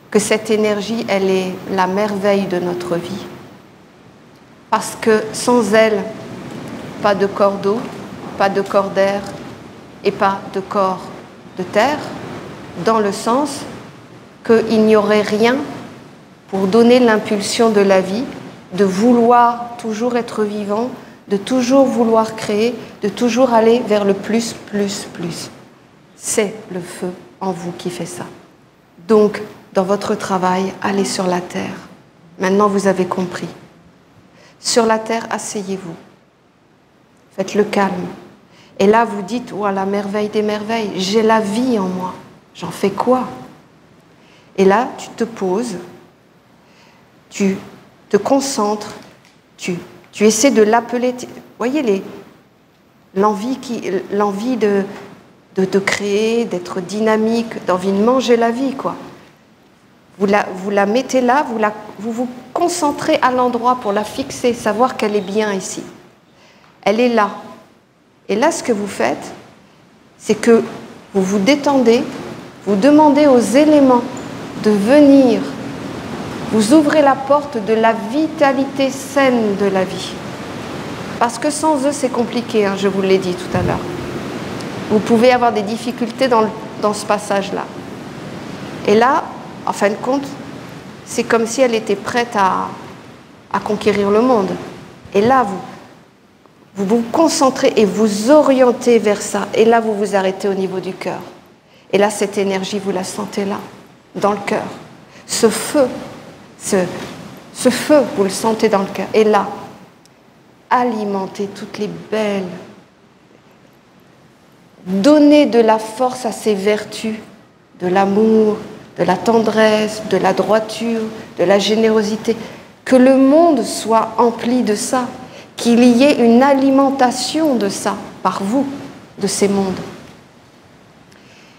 que cette énergie, elle est la merveille de notre vie, parce que sans elle, pas de corps d'eau, pas de corps d'air et pas de corps de terre, dans le sens qu'il n'y aurait rien pour donner l'impulsion de la vie, de vouloir toujours être vivant, de toujours vouloir créer, de toujours aller vers le plus, plus, plus. C'est le feu en vous qui fait ça. Donc, dans votre travail, allez sur la terre. Maintenant, vous avez compris. Sur la terre, asseyez-vous. Faites le calme. Et là, vous dites, oh, la merveille des merveilles, j'ai la vie en moi. J'en fais quoi? Et là, tu te poses, tu te concentres, tu essaies de l'appeler. Vous voyez l'envie de créer, d'être dynamique, d'envie de manger la vie, quoi. Vous la mettez là, vous vous concentrez à l'endroit pour la fixer, savoir qu'elle est bien ici. Elle est là. Et là, ce que vous faites, c'est que vous vous détendez, vous demandez aux éléments de venir. Vous ouvrez la porte de la vitalité saine de la vie. Parce que sans eux, c'est compliqué, hein, je vous l'ai dit tout à l'heure. Vous pouvez avoir des difficultés dans ce passage-là. Et là, en fin de compte, c'est comme si elle était prête à conquérir le monde. Et là, vous vous concentrez et vous orientez vers ça. Et là, vous vous arrêtez au niveau du cœur. Et là, cette énergie, vous la sentez là, dans le cœur. Ce feu, ce feu, vous le sentez dans le cœur. Et là, alimentez toutes les belles. Donnez de la force à ces vertus, de l'amour, de la tendresse, de la droiture, de la générosité. Que le monde soit empli de ça, qu'il y ait une alimentation de ça par vous, de ces mondes.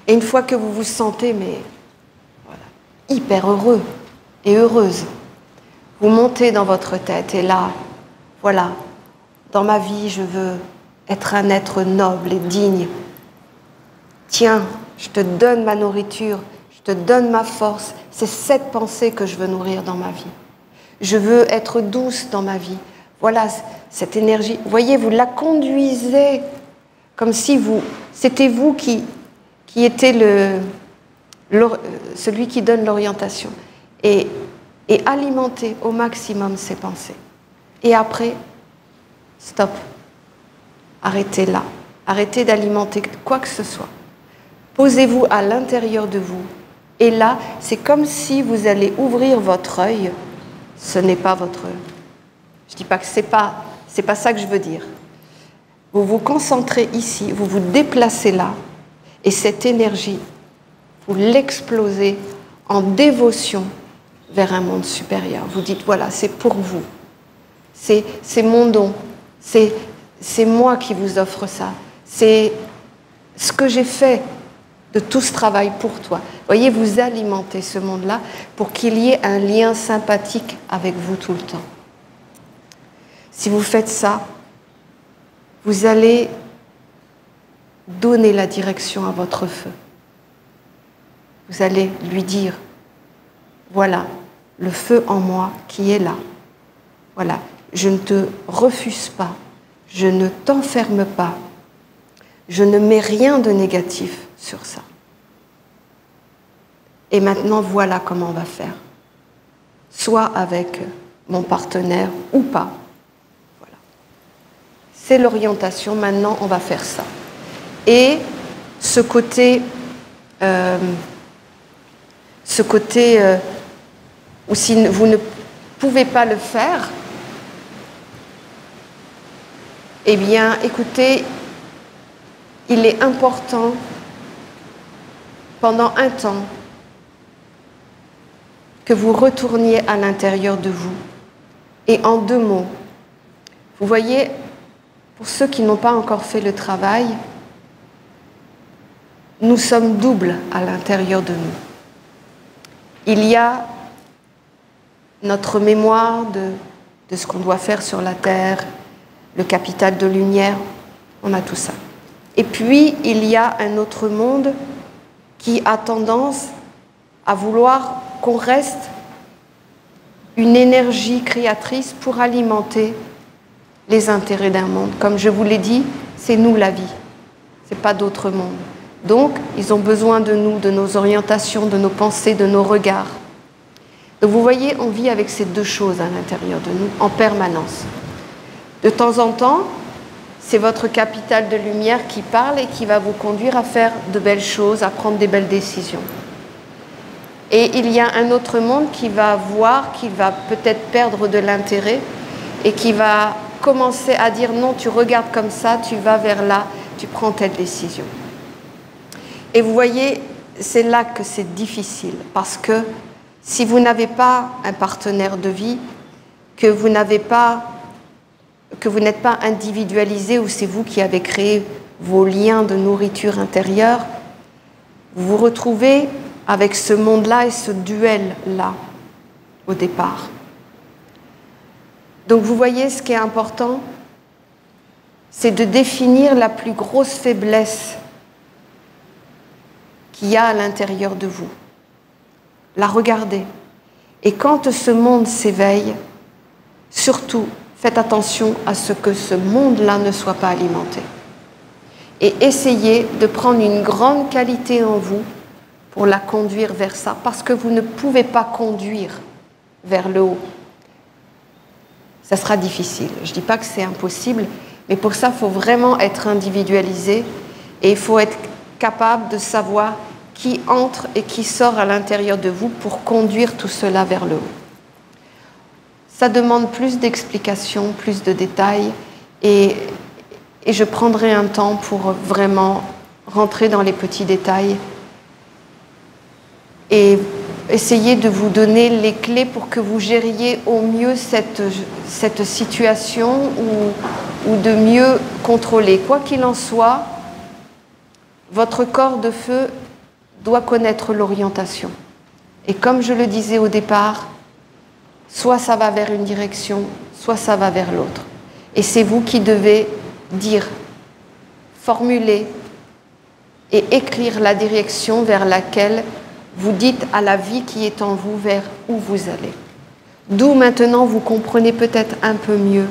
Et une fois que vous vous sentez voilà, hyper heureux et heureuse, vous montez dans votre tête et là, voilà, dans ma vie, je veux être un être noble et digne. Tiens, je te donne ma nourriture, je te donne ma force. C'est cette pensée que je veux nourrir dans ma vie. Je veux être douce dans ma vie. Voilà, cette énergie. Vous voyez, vous la conduisez comme si c'était vous qui était celui qui donne l'orientation. Et alimentez au maximum ces pensées. Et après, stop. Arrêtez là. Arrêtez d'alimenter quoi que ce soit. Posez-vous à l'intérieur de vous. Et là, c'est comme si vous allez ouvrir votre œil. Ce n'est pas votre... Je ne dis pas que c'est pas ça que je veux dire. Vous vous concentrez ici, vous vous déplacez là. Et cette énergie, vous l'explosez en dévotion vers un monde supérieur. Vous dites, voilà, c'est pour vous. C'est mon don. C'est moi qui vous offre ça. C'est ce que j'ai fait de tout ce travail pour toi. Vous voyez, vous alimentez ce monde-là pour qu'il y ait un lien sympathique avec vous tout le temps. Si vous faites ça, vous allez donner la direction à votre feu. Vous allez lui dire, voilà, le feu en moi qui est là. Voilà, je ne te refuse pas, je ne t'enferme pas, je ne mets rien de négatif sur ça. Et maintenant, voilà comment on va faire. Soit avec mon partenaire ou pas. Voilà. C'est l'orientation, maintenant on va faire ça. Et ce côté où si vous ne pouvez pas le faire, eh bien, écoutez, il est important, pendant un temps, que vous retourniez à l'intérieur de vous. Et en 2 mots, vous voyez, pour ceux qui n'ont pas encore fait le travail, nous sommes doubles à l'intérieur de nous. Il y a notre mémoire de ce qu'on doit faire sur la Terre, le capital de lumière, on a tout ça. Et puis, il y a un autre monde qui a tendance à vouloir qu'on reste une énergie créatrice pour alimenter les intérêts d'un monde. Comme je vous l'ai dit, c'est nous la vie, c'est pas d'autre monde. Donc, ils ont besoin de nous, de nos orientations, de nos pensées, de nos regards. Donc, vous voyez, on vit avec ces 2 choses à l'intérieur de nous en permanence. De temps en temps, c'est votre capital de lumière qui parle et qui va vous conduire à faire de belles choses, à prendre des belles décisions. Et il y a un autre monde qui va voir, qui va peut-être perdre de l'intérêt et qui va commencer à dire non, tu regardes comme ça, tu vas vers là, tu prends telle décision. Et vous voyez, c'est là que c'est difficile, parce que si vous n'avez pas un partenaire de vie, que vous n'êtes pas individualisé, ou c'est vous qui avez créé vos liens de nourriture intérieure, vous vous retrouvez avec ce monde-là et ce duel-là au départ. Donc vous voyez, ce qui est important, c'est de définir la plus grosse faiblesse qu'il y a à l'intérieur de vous. La regarder. Et quand ce monde s'éveille, surtout, faites attention à ce que ce monde-là ne soit pas alimenté. Et essayez de prendre une grande qualité en vous pour la conduire vers ça, parce que vous ne pouvez pas conduire vers le haut. Ça sera difficile. Je ne dis pas que c'est impossible, mais pour ça, il faut vraiment être individualisé et il faut être capable de savoir qui entre et qui sort à l'intérieur de vous pour conduire tout cela vers le haut. Ça demande plus d'explications, plus de détails, et je prendrai un temps pour vraiment rentrer dans les petits détails. et essayer de vous donner les clés pour que vous gériez au mieux cette situation ou de mieux contrôler. Quoi qu'il en soit, votre corps de feu doit connaître l'orientation. Et comme je le disais au départ, soit ça va vers une direction, soit ça va vers l'autre. Et c'est vous qui devez dire, formuler et écrire la direction vers laquelle vous dites à la vie qui est en vous vers où vous allez. D'où maintenant vous comprenez peut-être un peu mieux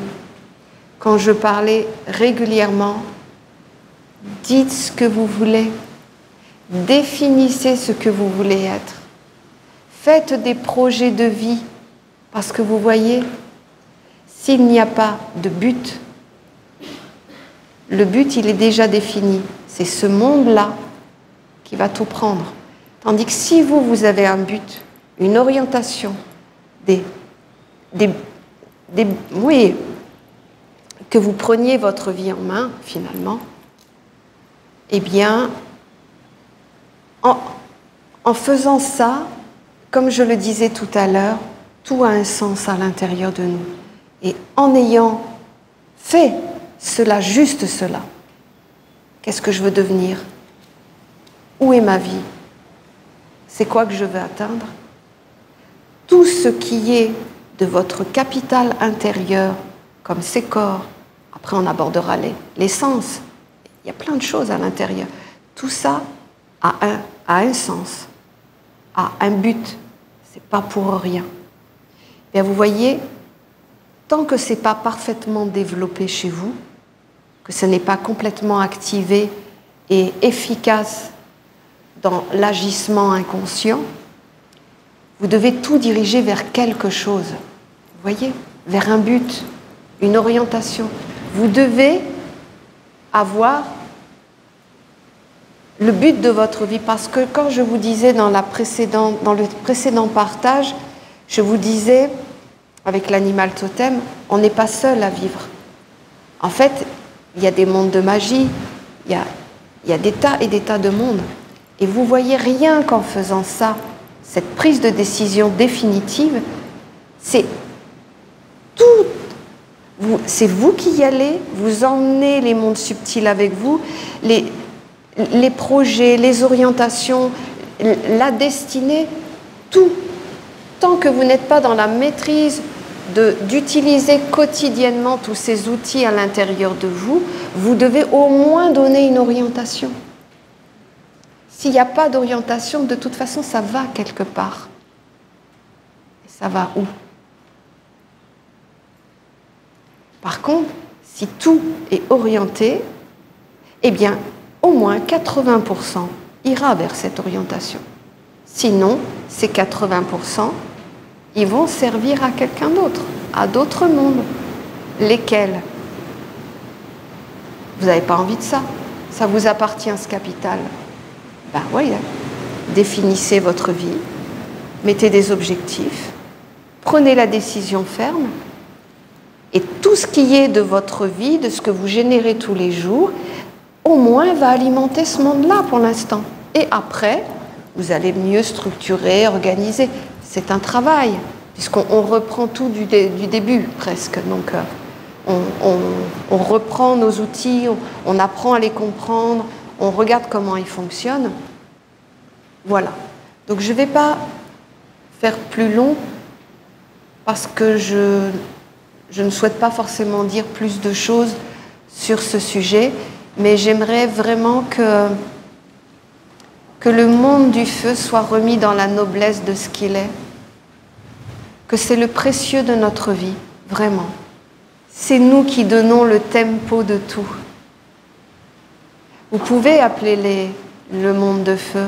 quand je parlais régulièrement, dites ce que vous voulez, définissez ce que vous voulez être, faites des projets de vie, parce que vous voyez, s'il n'y a pas de but, le but il est déjà défini, c'est ce monde-là qui va tout prendre. Tandis que si vous avez un but, une orientation, oui, que vous preniez votre vie en main, finalement, eh bien, en faisant ça, comme je le disais tout à l'heure, tout a un sens à l'intérieur de nous. Et en ayant fait cela, juste cela, qu'est-ce que je veux devenir? Où est ma vie? C'est quoi que je veux atteindre? Tout ce qui est de votre capital intérieur, comme ces corps, après on abordera les sens, il y a plein de choses à l'intérieur. Tout ça a un sens, a un but, c'est pas pour rien. Bien, vous voyez, tant que ce n'est pas parfaitement développé chez vous, que ce n'est pas complètement activé et efficace dans l'agissement inconscient, vous devez tout diriger vers quelque chose. Vous voyez, vers un but, une orientation. Vous devez avoir le but de votre vie. Parce que quand je vous disais dans le précédent partage, je vous disais, avec l'animal totem, on n'est pas seul à vivre. En fait, il y a des mondes de magie, il y a des tas et des tas de mondes. Et vous voyez, rien qu'en faisant ça, cette prise de décision définitive, c'est tout. C'est vous qui y allez, vous emmenez les mondes subtils avec vous, les projets, les orientations, la destinée, tout. Tant que vous n'êtes pas dans la maîtrise d'utiliser quotidiennement tous ces outils à l'intérieur de vous, vous devez au moins donner une orientation. S'il n'y a pas d'orientation, de toute façon, ça va quelque part. Et ça va où? Par contre, si tout est orienté, eh bien, au moins 80% ira vers cette orientation. Sinon, ces 80%, ils vont servir à quelqu'un d'autre, à d'autres mondes. Lesquels? Vous n'avez pas envie de ça. Ça vous appartient, ce capital. Ben oui, définissez votre vie, mettez des objectifs, prenez la décision ferme, et tout ce qui est de votre vie, de ce que vous générez tous les jours, au moins va alimenter ce monde-là pour l'instant. Et après, vous allez mieux structurer, organiser. C'est un travail, puisqu'on reprend tout du début presque. Donc, on reprend nos outils, on apprend à les comprendre, on regarde comment ils fonctionnent. Voilà. Donc, je ne vais pas faire plus long, parce que je ne souhaite pas forcément dire plus de choses sur ce sujet, mais j'aimerais vraiment que le monde du feu soit remis dans la noblesse de ce qu'il est, que c'est le précieux de notre vie, vraiment. C'est nous qui donnons le tempo de tout. Vous pouvez appeler le monde de feu,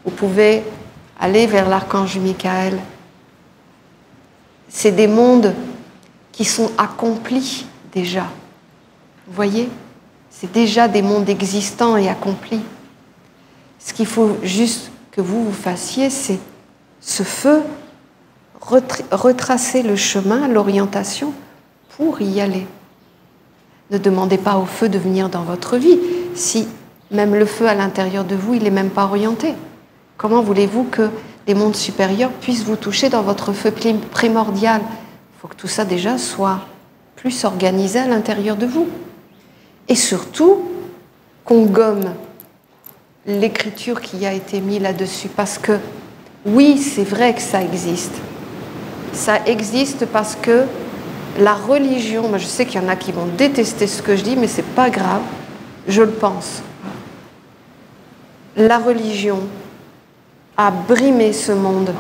vous pouvez aller vers l'archange Michael. C'est des mondes qui sont accomplis déjà. Vous voyez? C'est déjà des mondes existants et accomplis. Ce qu'il faut juste que vous fassiez, c'est ce feu, retracer le chemin, l'orientation pour y aller. Ne demandez pas au feu de venir dans votre vie si même le feu à l'intérieur de vous, il n'est même pas orienté. Comment voulez-vous que les mondes supérieurs puissent vous toucher dans votre feu primordial. Il faut que tout ça déjà soit plus organisé à l'intérieur de vous. Et surtout, qu'on gomme l'écriture qui a été mise là-dessus. Parce que, oui, c'est vrai que ça existe. Ça existe parce que la religion, moi je sais qu'il y en a qui vont détester ce que je dis, mais c'est pas grave, je le pense. La religion a brimé ce monde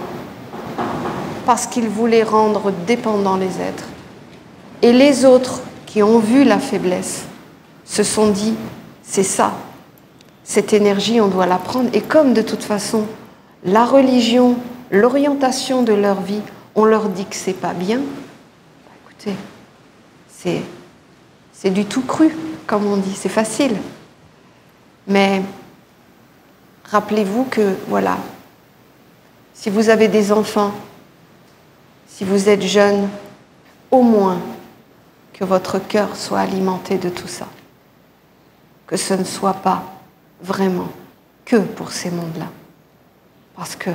parce qu'il voulait rendre dépendants les êtres. Et les autres qui ont vu la faiblesse se sont dit, c'est ça, cette énergie, on doit la prendre. Et comme de toute façon, la religion, l'orientation de leur vie, on leur dit que c'est pas bien, écoutez, c'est du tout cru, comme on dit, c'est facile. Mais rappelez-vous que, voilà, si vous avez des enfants, si vous êtes jeune, au moins que votre cœur soit alimenté de tout ça. Que ce ne soit pas vraiment que pour ces mondes-là. Parce que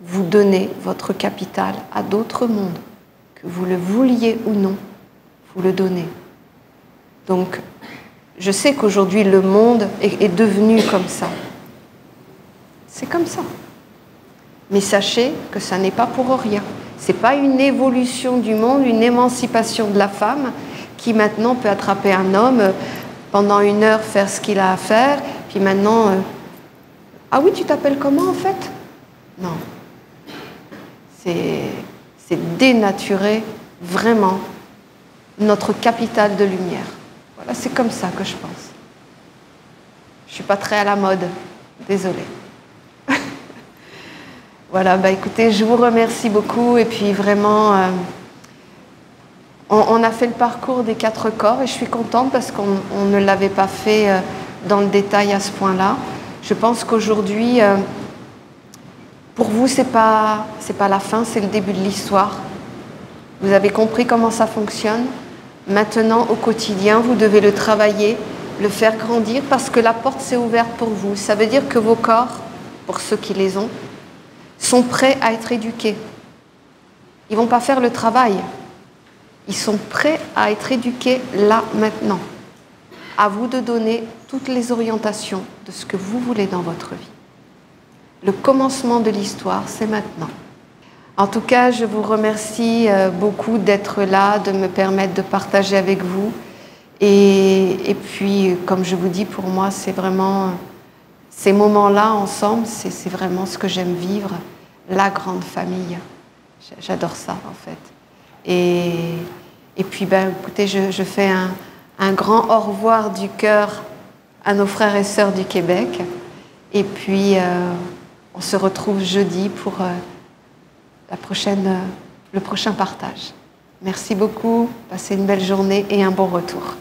vous donnez votre capital à d'autres mondes, que vous le vouliez ou non, vous le donnez. Donc, je sais qu'aujourd'hui, le monde est devenu comme ça. C'est comme ça. Mais sachez que ça n'est pas pour rien. Ce n'est pas une évolution du monde, une émancipation de la femme qui maintenant peut attraper un homme pendant 1 heure, faire ce qu'il a à faire, puis maintenant... Ah oui, tu t'appelles comment en fait? Non. C'est dénaturer vraiment notre capital de lumière. Voilà, c'est comme ça que je pense. Je ne suis pas très à la mode, désolée. Voilà, bah écoutez, je vous remercie beaucoup et puis vraiment, on a fait le parcours des 4 corps et je suis contente parce qu'on ne l'avait pas fait dans le détail à ce point-là. Je pense qu'aujourd'hui, pour vous, c'est pas la fin, c'est le début de l'histoire. Vous avez compris comment ça fonctionne. Maintenant, au quotidien, vous devez le travailler, le faire grandir parce que la porte s'est ouverte pour vous. Ça veut dire que vos corps, pour ceux qui les ont, sont prêts à être éduqués. Ils ne vont pas faire le travail. Ils sont prêts à être éduqués là, maintenant. À vous de donner toutes les orientations de ce que vous voulez dans votre vie. Le commencement de l'histoire, c'est maintenant. En tout cas, je vous remercie beaucoup d'être là, de me permettre de partager avec vous. Et puis, comme je vous dis, pour moi, c'est vraiment... Ces moments-là, ensemble, c'est vraiment ce que j'aime vivre, la grande famille. J'adore ça, en fait. Et puis, ben, écoutez, je fais un grand au revoir du cœur à nos frères et sœurs du Québec. Et puis, on se retrouve jeudi pour le prochain partage. Merci beaucoup, passez une belle journée et un bon retour.